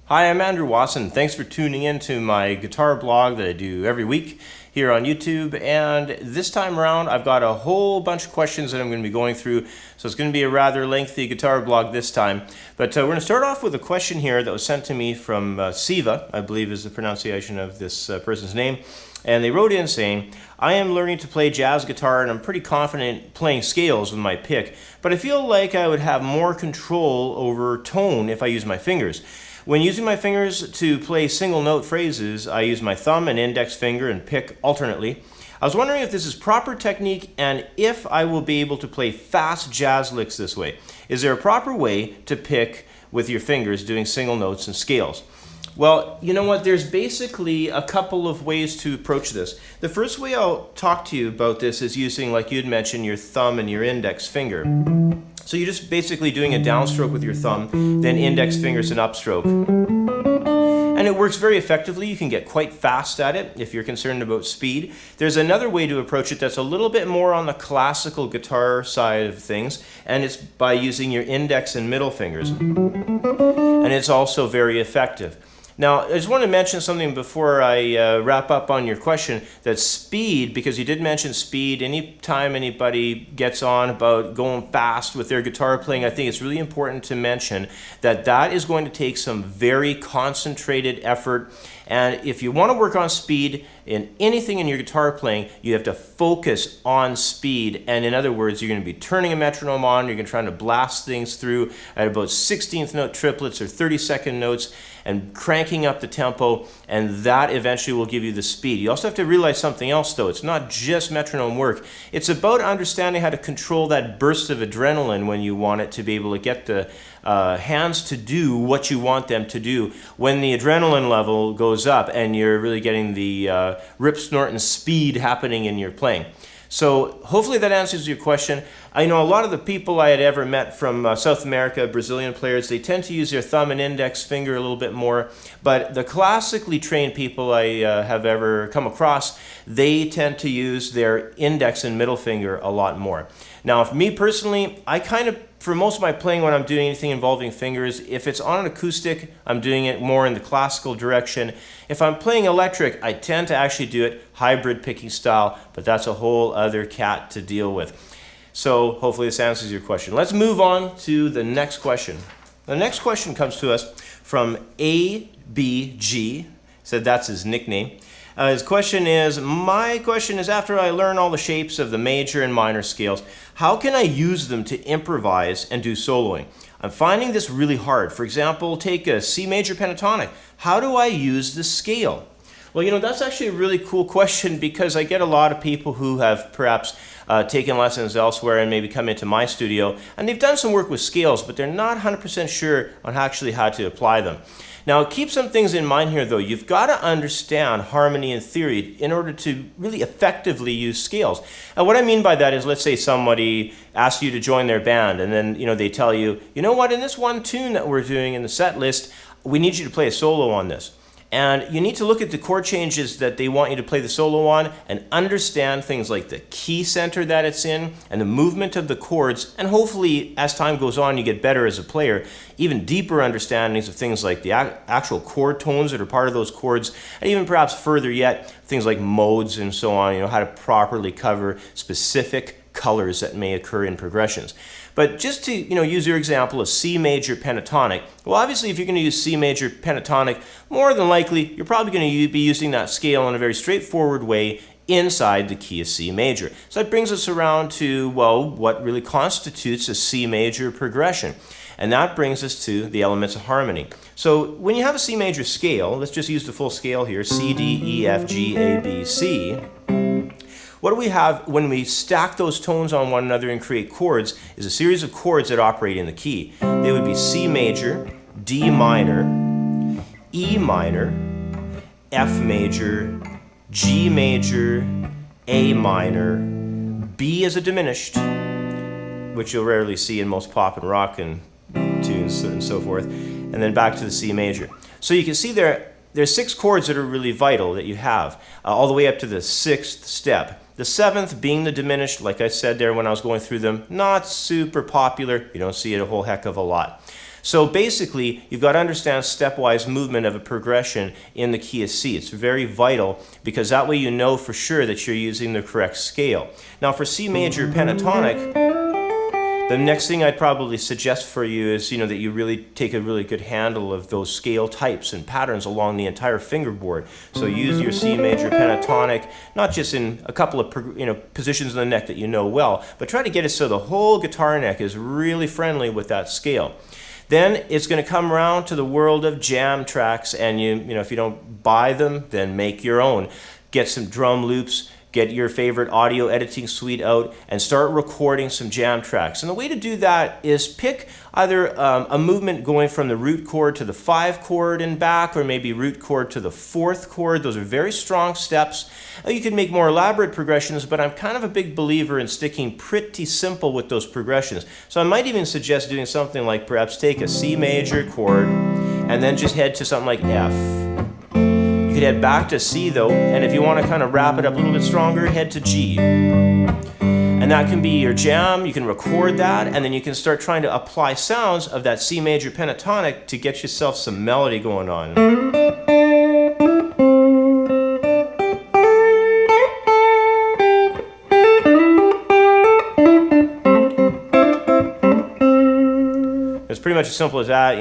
Hi, I'm Andrew Watson. Thanks for tuning in to my guitar blog that I do every week here on YouTube. And this time around, I've got a whole bunch of questions that I'm going to be going through. So it's going to be a rather lengthy guitar blog this time. But we're going to start off with a question here that was sent to me from Siva, I believe is the pronunciation of this person's name. And they wrote in saying, I am learning to play jazz guitar and I'm pretty confident playing scales with my pick, but I feel like I would have more control over tone if I use my fingers. When using my fingers to play single note phrases, I use my thumb and index finger and pick alternately. I was wondering if this is proper technique and if I will be able to play fast jazz licks this way. Is there a proper way to pick with your fingers doing single notes and scales? Well, you know what, there's basically a couple of ways to approach this. The first way I'll talk to you about this is using, like you'd mentioned, your thumb and your index finger. So you're just basically doing a downstroke with your thumb, then index fingers an upstroke. And it works very effectively. You can get quite fast at it if you're concerned about speed. There's another way to approach it that's a little bit more on the classical guitar side of things, and it's by using your index and middle fingers. And it's also very effective. Now, I just want to mention something before I wrap up on your question, that speed, because you did mention speed, anytime anybody gets on about going fast with their guitar playing, I think it's really important to mention that that is going to take some very concentrated effort. And if you want to work on speed in anything in your guitar playing, you have to focus on speed. And in other words, you're going to be turning a metronome on, you're going to try to blast things through at about 16th note triplets or 32nd notes and cranking up the tempo, and that eventually will give you the speed. You also have to realize something else though. It's not just metronome work. It's about understanding how to control that burst of adrenaline when you want it to be able to get the hands to do what you want them to do when the adrenaline level goes up and you're really getting the rip, snort, and speed happening in your playing. So hopefully that answers your question. I know a lot of the people I had ever met from South America, Brazilian players, they tend to use their thumb and index finger a little bit more, but the classically trained people I have ever come across, they tend to use their index and middle finger a lot more. Now, for me personally, for most of my playing when I'm doing anything involving fingers, if it's on an acoustic, I'm doing it more in the classical direction. If I'm playing electric, I tend to actually do it hybrid picking style, but that's a whole other cat to deal with. So hopefully this answers your question. Let's move on to the next question. The next question comes to us from ABG, said that's his nickname. His question is, my question is, after I learn all the shapes of the major and minor scales, how can I use them to improvise and do soloing? I'm finding this really hard. For example, take a C major pentatonic. How do I use the scale? Well, you know, that's actually a really cool question because I get a lot of people who have perhaps taken lessons elsewhere and maybe come into my studio and they've done some work with scales, but they're not 100% sure on actually how to apply them. Now, keep some things in mind here, though. You've got to understand harmony and theory in order to really effectively use scales. And what I mean by that is, let's say somebody asks you to join their band, and then they tell you, you know what, in this one tune that we're doing in the set list, we need you to play a solo on this. And you need to look at the chord changes that they want you to play the solo on and understand things like the key center that it's in and the movement of the chords. And hopefully, as time goes on, you get better as a player, even deeper understandings of things like the actual chord tones that are part of those chords, and even perhaps further yet, things like modes and so on, how to properly cover specific colors that may occur in progressions. But just to use your example of C major pentatonic, well, obviously if you're going to use C major pentatonic, more than likely you're probably going to be using that scale in a very straightforward way inside the key of C major. So that brings us around to, well, what really constitutes a C major progression. And that brings us to the elements of harmony. So when you have a C major scale, let's just use the full scale here, C, D, E, F, G, A, B, C. What do we have when we stack those tones on one another and create chords is a series of chords that operate in the key. They would be C major, D minor, E minor, F major, G major, A minor, B as a diminished, which you'll rarely see in most pop and rock and tunes and so forth, and then back to the C major. So you can see there's 6 chords that are really vital that you have, all the way up to the 6th step. The 7th being the diminished, like I said there when I was going through them, not super popular. You don't see it a whole heck of a lot. So basically, you've got to understand stepwise movement of a progression in the key of C. It's very vital because that way you know for sure that you're using the correct scale. Now for C major pentatonic, the next thing I'd probably suggest for you is, that you really take a really good handle of those scale types and patterns along the entire fingerboard. So use your C major pentatonic, not just in a couple of positions in the neck that you know well, but try to get it so the whole guitar neck is really friendly with that scale. Then it's going to come around to the world of jam tracks, and if you don't buy them, then make your own. Get some drum loops. Get your favorite audio editing suite out and start recording some jam tracks. And the way to do that is pick either a movement going from the root chord to the 5 chord and back, or maybe root chord to the 4th chord. Those are very strong steps. You can make more elaborate progressions, but I'm kind of a big believer in sticking pretty simple with those progressions. So I might even suggest doing something like perhaps take a C major chord and then just head to something like F. You could head back to C though, and if you want to kind of wrap it up a little bit stronger, head to G. And that can be your jam. You can record that, and then you can start trying to apply sounds of that C major pentatonic to get yourself some melody going on. It's pretty much as simple as that.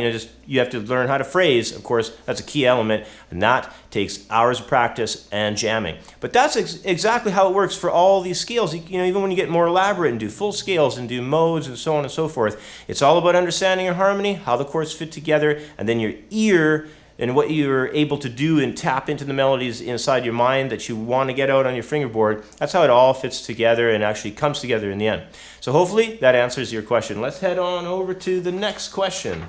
You have to learn how to phrase. Of course, that's a key element, and that takes hours of practice and jamming. But that's exactly how it works for all these scales. Even when you get more elaborate and do full scales and do modes and so on and so forth, it's all about understanding your harmony, how the chords fit together, and then your ear and what you're able to do and tap into the melodies inside your mind that you want to get out on your fingerboard. That's how it all fits together and actually comes together in the end. So hopefully that answers your question. Let's head on over to the next question.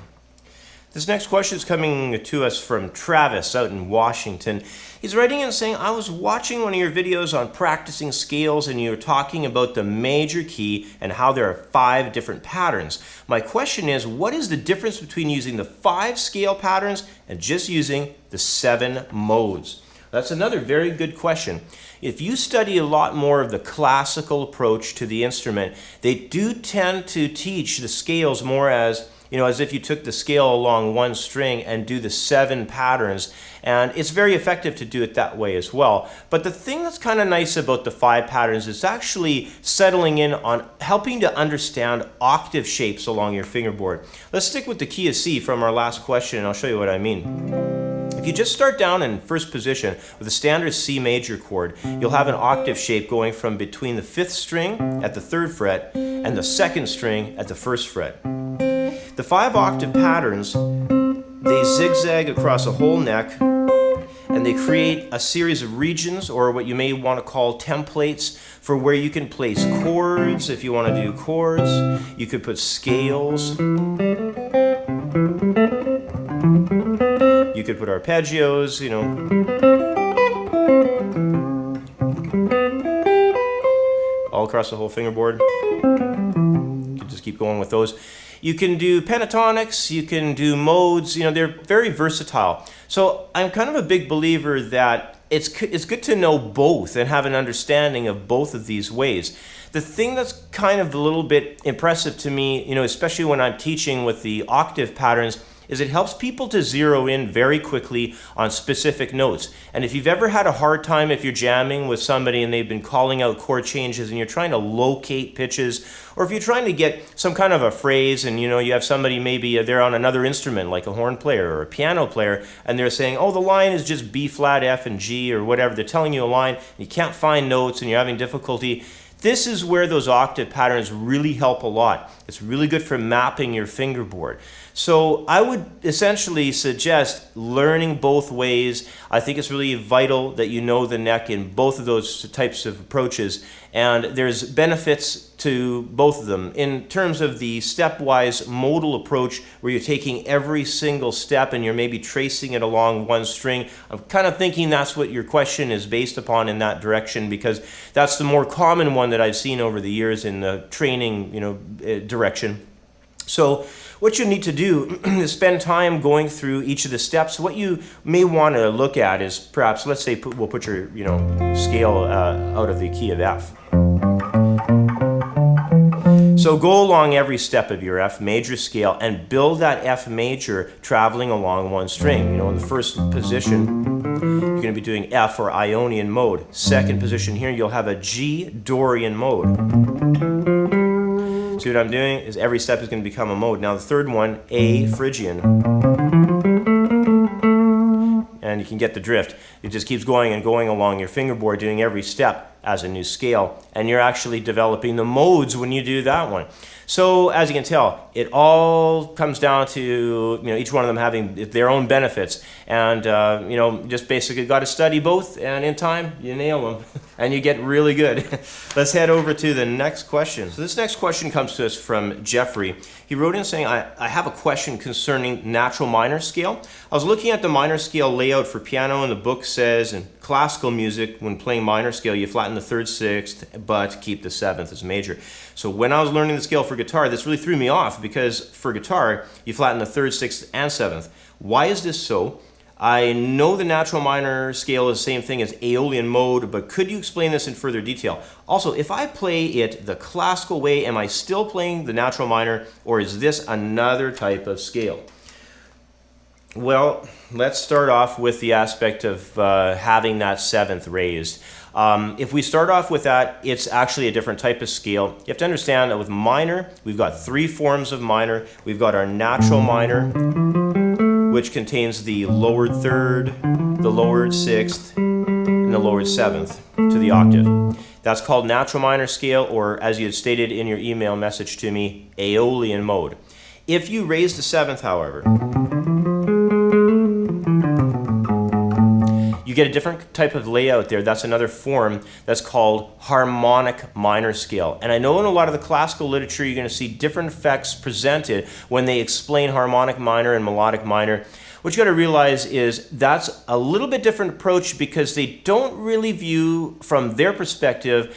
This next question is coming to us from Travis out in Washington. He's writing in saying, I was watching one of your videos on practicing scales, and you were talking about the major key and how there are 5 different patterns. My question is, what is the difference between using the 5 scale patterns and just using the 7 modes? That's another very good question. If you study a lot more of the classical approach to the instrument, they do tend to teach the scales more as if you took the scale along one string and do the 7 patterns, and it's very effective to do it that way as well. But the thing that's kind of nice about the 5 patterns is actually settling in on helping to understand octave shapes along your fingerboard. Let's stick with the key of C from our last question, and I'll show you what I mean. If you just start down in first position with a standard C major chord, you'll have an octave shape going from between the 5th string at the 3rd fret and the 2nd string at the 1st fret. The 5 octave patterns, they zigzag across a whole neck, and they create a series of regions, or what you may want to call templates, for where you can place chords if you want to do chords. You could put scales. You could put arpeggios, all across the whole fingerboard. You could just keep going with those. You can do pentatonics, you can do modes, they're very versatile. So I'm kind of a big believer that it's good to know both and have an understanding of both of these ways. The thing that's kind of a little bit impressive to me, especially when I'm teaching with the octave patterns, is it helps people to zero in very quickly on specific notes. And if you've ever had a hard time if you're jamming with somebody and they've been calling out chord changes and you're trying to locate pitches, or if you're trying to get some kind of a phrase and you have somebody maybe they're on another instrument like a horn player or a piano player and they're saying, oh, the line is just B flat, F and G or whatever. They're telling you a line and you can't find notes and you're having difficulty. This is where those octave patterns really help a lot. It's really good for mapping your fingerboard. So I would essentially suggest learning both ways. I think it's really vital that you know the neck in both of those types of approaches, and there's benefits to both of them. In terms of the stepwise modal approach, where you're taking every single step and you're maybe tracing it along one string, I'm kind of thinking that's what your question is based upon in that direction, because that's the more common one that I've seen over the years in the training direction. So what you need to do is spend time going through each of the steps. What you may want to look at is perhaps, let's say we'll put your scale out of the key of F. So go along every step of your F major scale and build that F major traveling along one string. You know, in the first position, you're going to be doing F or Ionian mode. Second position here, you'll have a G Dorian mode. See what I'm doing is every step is going to become a mode. Now the third one, A Phrygian. And you can get the drift. It just keeps going and going along your fingerboard, doing every step as a new scale. And you're actually developing the modes when you do that one. So as you can tell, it all comes down to, you know, each one of them having their own benefits. And, you know, just basically got to study both, and in time, you nail them. And you get really good. Let's head over to the next question. So this next question comes to us from Jeffrey. He wrote in saying, I have a question concerning natural minor scale. I was looking at the minor scale layout for piano, and the book says in classical music, when playing minor scale, you flatten the third, sixth, but keep the seventh as major. So when I was learning the scale for guitar, this really threw me off, because for guitar, you flatten the third, sixth, and seventh. Why is this so? I know the natural minor scale is the same thing as Aeolian mode, but could you explain this in further detail? Also, if I play it the classical way, am I still playing the natural minor, or is this another type of scale? Well, let's start off with the aspect of having that seventh raised. If we start off with that, it's actually a different type of scale. You have to understand that with minor, we've got three forms of minor. We've got our natural minor, which contains the lowered third, the lowered sixth, and the lowered seventh to the octave. That's called natural minor scale, or as you had stated in your email message to me, Aeolian mode. If you raise the seventh, however, you get a different type of layout there. That's another form that's called harmonic minor scale. And I know in a lot of the classical literature you're going to see different effects presented when they explain harmonic minor and melodic minor. What you got to realize is that's a little bit different approach, because they don't really view from their perspective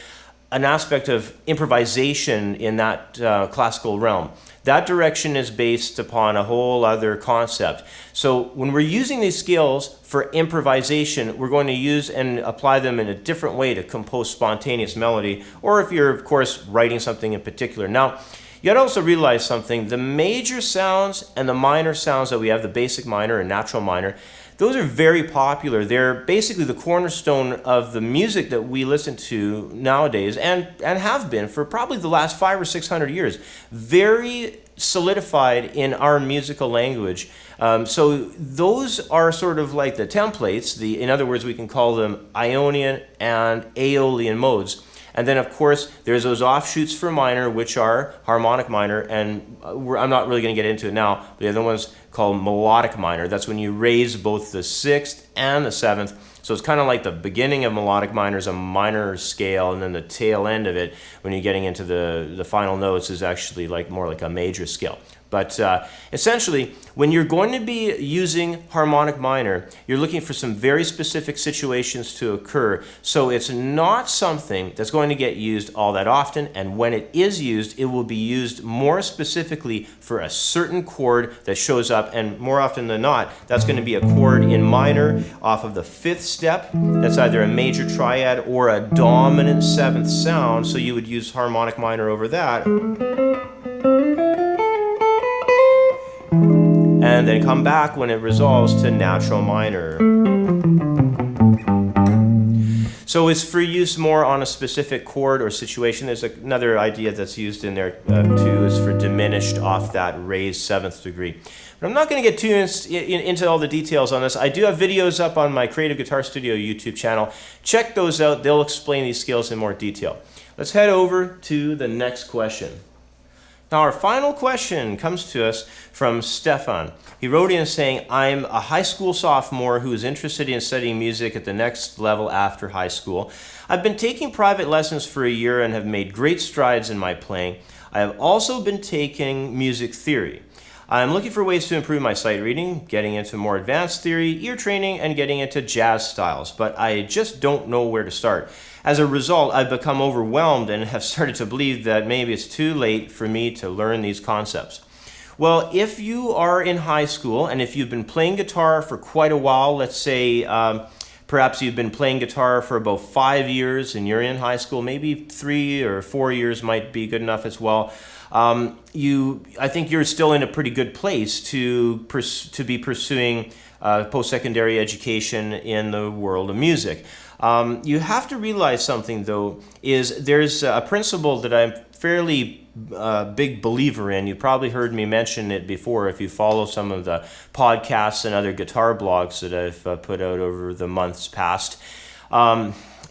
an aspect of improvisation in that classical realm. That direction is based upon a whole other concept. So when we're using these scales for improvisation, we're going to use and apply them in a different way to compose spontaneous melody, or if you're, of course, writing something in particular. Now, you got to also realize something. The major sounds and the minor sounds that we have, the basic minor and natural minor, those are very popular. They're basically the cornerstone of the music that we listen to nowadays, and have been for probably the last 500 or 600 years. Very solidified in our musical language. So those are sort of like the templates. In other words, we can call them Ionian and Aeolian modes. And then, of course, there's those offshoots for minor, which are harmonic minor, and I'm not really going to get into it now. The other one's called melodic minor. That's when you raise both the sixth and the seventh. So it's kind of like the beginning of melodic minor is a minor scale, and then the tail end of it, when you're getting into the final notes, is actually like more like a major scale. But essentially, when you're going to be using harmonic minor, you're looking for some very specific situations to occur. So it's not something that's going to get used all that often, and when it is used, it will be used more specifically for a certain chord that shows up, and more often than not, that's going to be a chord in minor off of the fifth step. That's either a major triad or a dominant seventh sound, so you would use harmonic minor over that. And then come back when it resolves to natural minor. So it's for use more on a specific chord or situation. There's another idea that's used in there too, is for diminished off that raised seventh degree. But I'm not going to get too into all the details on this. I do have videos up on my Creative Guitar Studio YouTube channel. Check those out. They'll explain these scales in more detail. Let's head over to the next question. Now our final question comes to us from Stefan. He wrote in saying, I'm a high school sophomore who is interested in studying music at the next level after high school. I've been taking private lessons for a year and have made great strides in my playing. I have also been taking music theory. I'm looking for ways to improve my sight reading, getting into more advanced theory, ear training, and getting into jazz styles, but I just don't know where to start. As a result, I've become overwhelmed and have started to believe that maybe it's too late for me to learn these concepts. Well, if you are in high school and if you've been playing guitar for quite a while, let's say perhaps you've been playing guitar for about 5 years and you're in high school, maybe 3 or 4 years might be good enough as well. I think you're still in a pretty good place to be pursuing post-secondary education in the world of music. You have to realize something, though, is there's a principle that I'm fairly big believer in. You've probably heard me mention it before if you follow some of the podcasts and other guitar blogs that I've put out over the months past.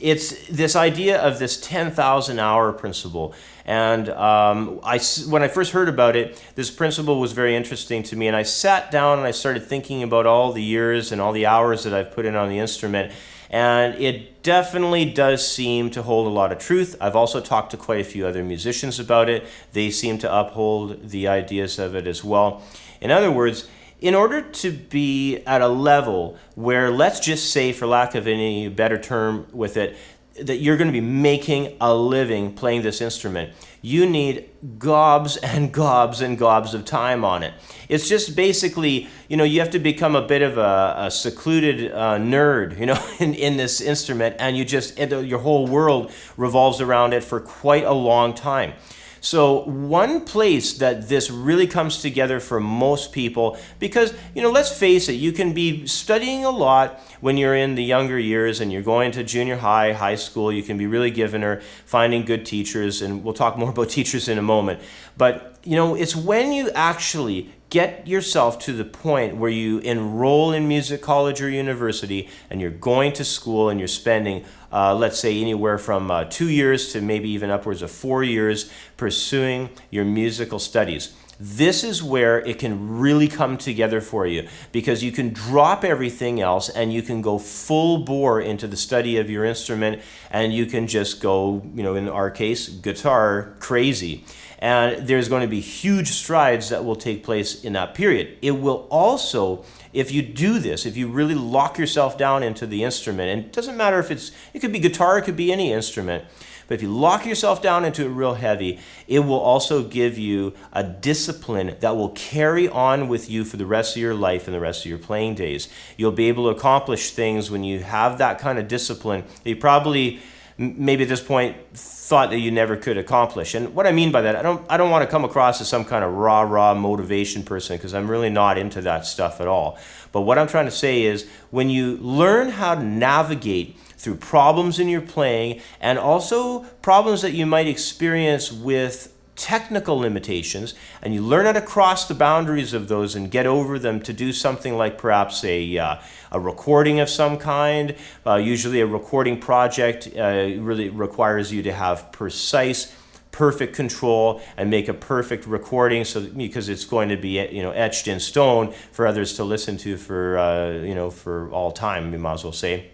It's this idea of this 10,000 hour principle. And when I first heard about it, this principle was very interesting to me. And I sat down and I started thinking about all the years and all the hours that I've put in on the instrument. And it definitely does seem to hold a lot of truth. I've also talked to quite a few other musicians about it. They seem to uphold the ideas of it as well. In other words, in order to be at a level where, let's just say, for lack of any better term with it, that you're going to be making a living playing this instrument, you need gobs and gobs and gobs of time on it. It's just basically, you have to become a bit of a secluded nerd, in this instrument, and your whole world revolves around it for quite a long time. So one place that this really comes together for most people, because, let's face it, you can be studying a lot when you're in the younger years and you're going to junior high, high school. You can be really given or finding good teachers, and we'll talk more about teachers in a moment. But, it's when you actually get yourself to the point where you enroll in music college or university and you're going to school and you're spending, let's say, anywhere from 2 years to maybe even upwards of 4 years pursuing your musical studies. This is where it can really come together for you, because you can drop everything else and you can go full bore into the study of your instrument, and you can just go, in our case, guitar crazy. And there's going to be huge strides that will take place in that period. It will also, if you do this, if you really lock yourself down into the instrument, and it doesn't matter if it could be guitar, it could be any instrument, but if you lock yourself down into it real heavy, it will also give you a discipline that will carry on with you for the rest of your life and the rest of your playing days. You'll be able to accomplish things when you have that kind of discipline that you probably, maybe at this point, thought that you never could accomplish. And what I mean by that, I don't want to come across as some kind of rah-rah motivation person, because I'm really not into that stuff at all. But what I'm trying to say is, when you learn how to navigate through problems in your playing, and also problems that you might experience with technical limitations, and you learn how to cross the boundaries of those and get over them to do something like perhaps a recording of some kind. Usually a recording project really requires you to have precise, perfect control and make a perfect recording, because it's going to be etched in stone for others to listen to for all time, we might as well say.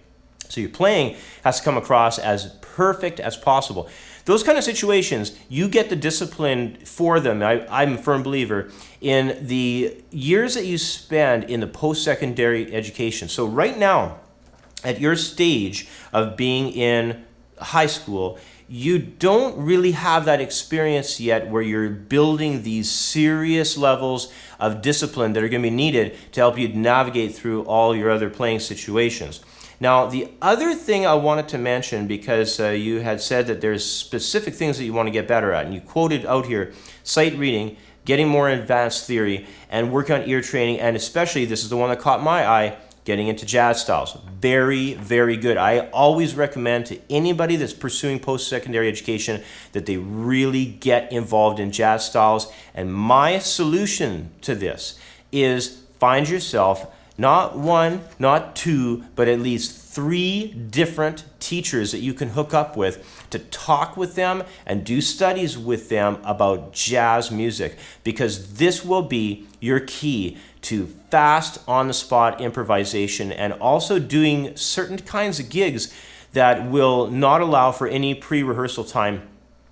So your playing has to come across as perfect as possible. Those kind of situations, you get the discipline for them. I'm a firm believer in the years that you spend in the post-secondary education. So right now, at your stage of being in high school, you don't really have that experience yet where you're building these serious levels of discipline that are going to be needed to help you navigate through all your other playing situations. Now, the other thing I wanted to mention, because you had said that there's specific things that you want to get better at, and you quoted out here sight reading, getting more advanced theory, and work on ear training, and especially, this is the one that caught my eye, getting into jazz styles. Very, very good. I always recommend to anybody that's pursuing post-secondary education that they really get involved in jazz styles. And my solution to this is find yourself not one, not two, but at least 3 different teachers that you can hook up with to talk with them and do studies with them about jazz music, because this will be your key to fast, on-the-spot improvisation, and also doing certain kinds of gigs that will not allow for any pre-rehearsal time.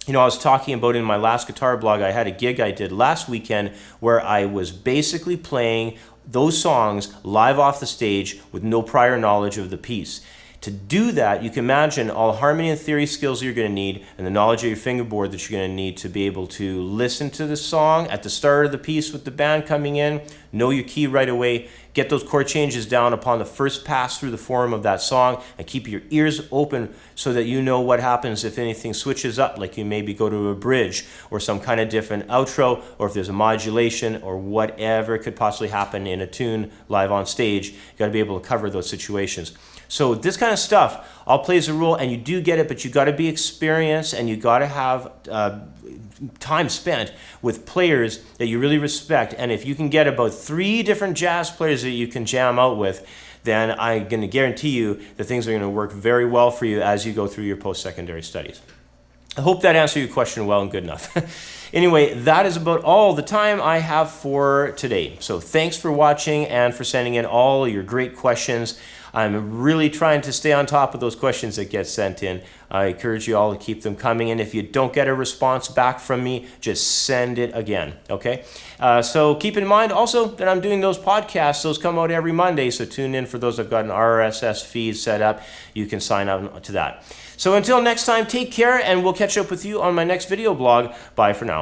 I was talking about in my last guitar blog, I had a gig I did last weekend where I was basically playing those songs live off the stage with no prior knowledge of the piece. To do that, you can imagine all the harmony and theory skills you're going to need, and the knowledge of your fingerboard that you're going to need to be able to listen to the song at the start of the piece with the band coming in, know your key right away, get those chord changes down upon the first pass through the form of that song, and keep your ears open so that you know what happens if anything switches up, like you maybe go to a bridge or some kind of different outro, or if there's a modulation or whatever could possibly happen in a tune live on stage. You got to be able to cover those situations. So this kind of stuff all plays a role, and you do get it, but you got to be experienced, and you got to have time spent with players that you really respect. And if you can get about 3 different jazz players that you can jam out with, then I'm going to guarantee you that things are going to work very well for you as you go through your post-secondary studies. I hope that answered your question well and good enough. Anyway, that is about all the time I have for today. So thanks for watching and for sending in all your great questions. I'm really trying to stay on top of those questions that get sent in. I encourage you all to keep them coming in. If you don't get a response back from me, just send it again, okay? So keep in mind also that I'm doing those podcasts. Those come out every Monday, so tune in for those. I've got an RSS feed set up. You can sign up to that. So until next time, take care, and we'll catch up with you on my next video blog. Bye for now.